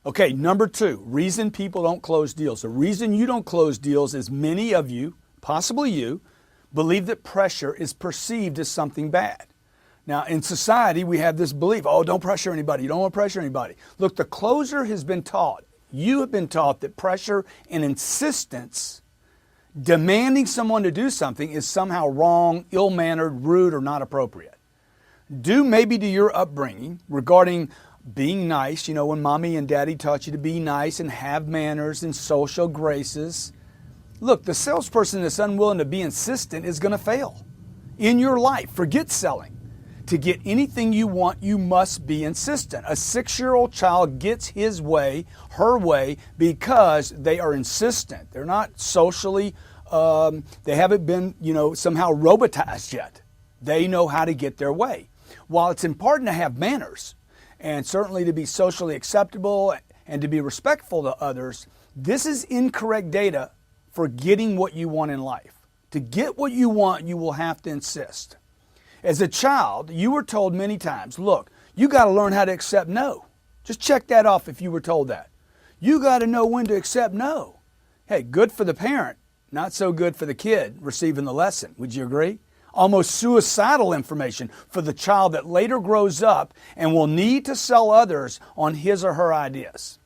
Okay, number two, reason people don't close deals. The reason you don't close deals is many of you, possibly you, believe that pressure is perceived as something bad. Now, in society, we have this belief, oh, don't pressure anybody. You don't want to pressure anybody. Look, the closer has been taught, you have been taught that pressure and insistence, demanding someone to do something is somehow wrong, ill-mannered, rude, or not appropriate. Due maybe to your upbringing regarding being nice, you know, when mommy and daddy taught you to be nice and have manners and social graces. Look, the salesperson that's unwilling to be insistent is going to fail in your life. Forget selling. To get anything you want, you must be insistent. A 6-year-old child gets his way, her way, because they are insistent. They're not socially, they haven't been, somehow robotized yet. They know how to get their way. While it's important to have manners, and certainly to be socially acceptable and to be respectful to others, this is incorrect data for getting what you want in life. To get what you want, you will have to insist. As a child, you were told many times, look, you got to learn how to accept no. Just check that off if you were told that. You got to know when to accept no. Hey, good for the parent, not so good for the kid receiving the lesson. Would you agree? Almost suicidal information for the child that later grows up and will need to sell others on his or her ideas.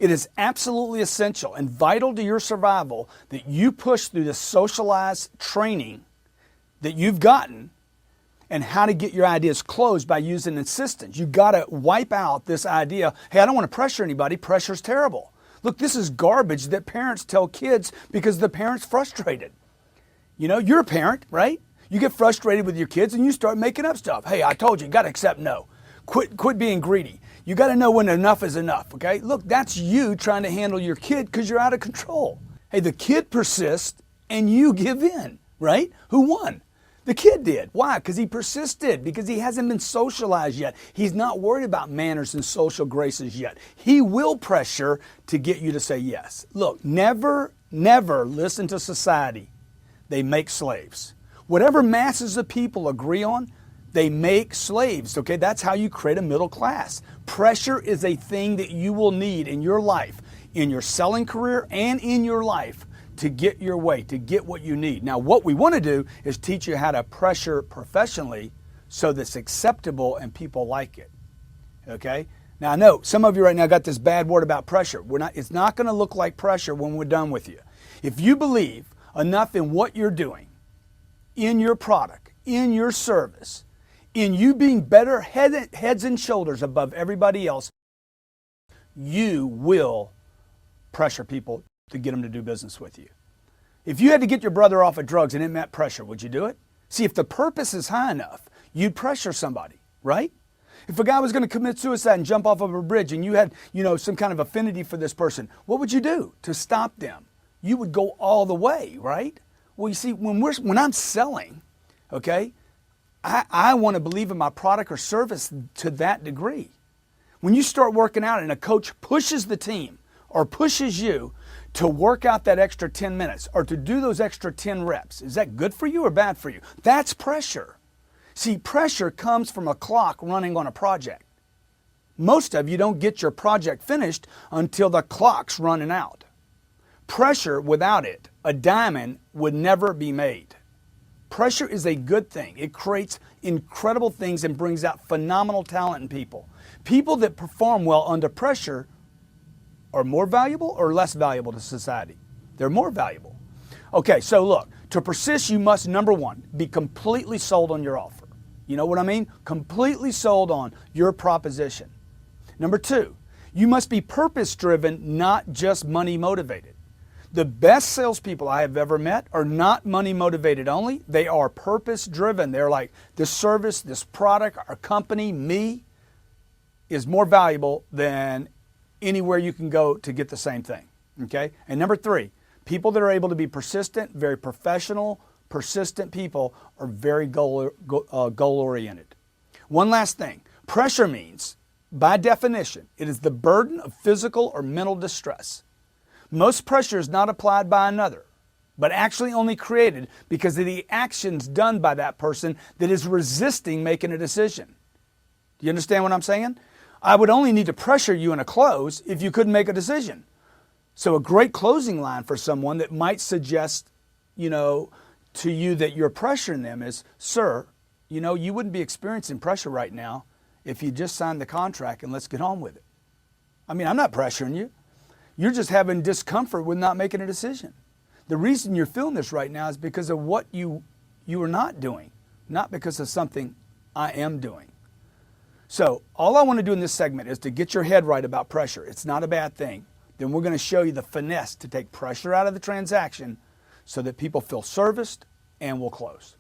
It is absolutely essential and vital to your survival that you push through the socialized training that you've gotten and how to get your ideas closed by using insistence. You got to wipe out this idea, hey, I don't want to pressure anybody. Pressure's terrible. Look, this is garbage that parents tell kids because the parent's frustrated. You know, you're a parent, right? You get frustrated with your kids and you start making up stuff. Hey, I told you, got to accept no. Quit being greedy. You got to know when enough is enough, okay? Look, that's you trying to handle your kid because you're out of control. Hey, the kid persists and you give in, right? Who won? The kid did. Why? Because he persisted, because he hasn't been socialized yet. He's not worried about manners and social graces yet. He will pressure to get you to say yes. Look, never listen to society. They make slaves. Whatever masses of people agree on, they make slaves, okay? That's how you create a middle class. Pressure is a thing that you will need in your life, in your selling career and in your life to get your way, to get what you need. Now, what we want to do is teach you how to pressure professionally so that's acceptable and people like it, okay? Now, I know some of you right now got this bad word about pressure. It's not going to look like pressure when we're done with you. If you believe enough in what you're doing, in your product, in your service, in you being better heads and shoulders above everybody else, you will pressure people to get them to do business with you. If you had to get your brother off of drugs and it meant pressure, would you do it? See, if the purpose is high enough, you'd pressure somebody, right? If a guy was going to commit suicide and jump off of a bridge and you had, some kind of affinity for this person, what would you do to stop them? You would go all the way, right? Well, you see, when I'm selling, okay, I want to believe in my product or service to that degree. When you start working out and a coach pushes the team or pushes you to work out that extra 10 minutes or to do those extra 10 reps, is that good for you or bad for you? That's pressure. See, pressure comes from a clock running on a project. Most of you don't get your project finished until the clock's running out. Pressure, without it, a diamond would never be made. Pressure is a good thing. It creates incredible things and brings out phenomenal talent in people. People that perform well under pressure are more valuable or less valuable to society? They're more valuable. Okay, so look, to persist, you must, number one, be completely sold on your offer. You know what I mean? Completely sold on your proposition. Number two, you must be purpose-driven, not just money-motivated. The best salespeople I have ever met are not money-motivated only. They are purpose-driven. They're like, this service, this product, our company, me, is more valuable than anywhere you can go to get the same thing, okay? And number three, people that are able to be persistent, very professional, persistent people are very goal-oriented. One last thing, pressure means, by definition, it is the burden of physical or mental distress. Most pressure is not applied by another, but actually only created because of the actions done by that person that is resisting making a decision. Do you understand what I'm saying? I would only need to pressure you in a close if you couldn't make a decision. So a great closing line for someone that might suggest, to you that you're pressuring them is, sir, you wouldn't be experiencing pressure right now if you just signed the contract and let's get on with it. I mean, I'm not pressuring you. You're just having discomfort with not making a decision. The reason you're feeling this right now is because of what you are not doing, not because of something I am doing. So all I want to do in this segment is to get your head right about pressure. It's not a bad thing. Then we're going to show you the finesse to take pressure out of the transaction so that people feel serviced and will close.